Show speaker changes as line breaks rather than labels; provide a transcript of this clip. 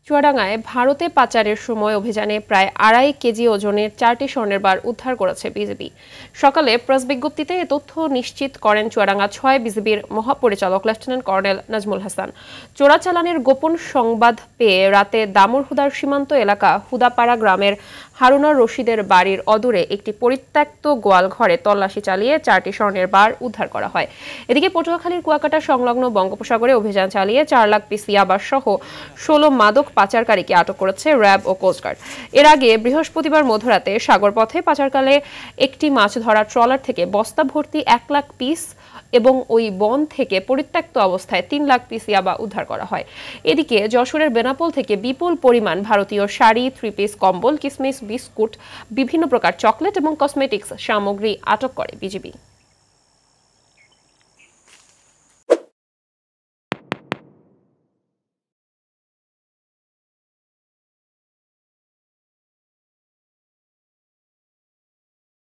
চুয়াডাঙ্গায় ভারতে পাচারের সময় অভিযানে প্রায় 2.5 কেজি ওজনের 4টি স্বর্ণের বার উদ্ধার করেছে বিজিবি। সকালে প্রেস বিজ্ঞপ্তিতে এ তথ্য নিশ্চিত করেন চুয়াডাঙ্গা 6 বিজিবির মহাপরিচালক লেফটেন্যান্ট কর্নেল নাজমুল হাসান। চোরাচালানের গোপন সংবাদ পেয়ে রাতে দামুড়হুদার সীমান্ত এলাকা হুদাপাড়া গ্রামের হারুনার রশিদের বাড়ির অদূরে একটি পরিত্যক্ত গোয়াল ঘরে তল্লাশি চালিয়ে 4টি স্বর্ণের বার উদ্ধার করা হয়। এদিকে পটুয়াখালীর কুয়াকাটা সংলগ্ন বঙ্গোপসাগরে অভিযান চালিয়ে 4 লাখ পিস ইয়াবা সহ 16 মাদক পাচারকারীকে আটক করেছে র্যাব ও কোস্টগার্ড। এর আগে বৃহস্পতিবার মধ্যরাতে সাগরপথে পাচারকালে একটি মাছ ধরা ট্রলার থেকে বস্তা ভর্তি 1 লাখ পিস এবং ওই বন থেকে পরিত্যক্ত অবস্থায় 3 লাখ পিস ইয়াবা উদ্ধার করা হয়। এদিকে যশোরের বেনাপোল থেকে বিপুল পরিমাণ ভারতীয় শাড়ি, 3 পিস কম্বল, কিসমিস, বিস্কুট, বিভিন্ন প্রকার চকলেট এবং কসমেটিক্স সামগ্রী আটক করে বিজিবি।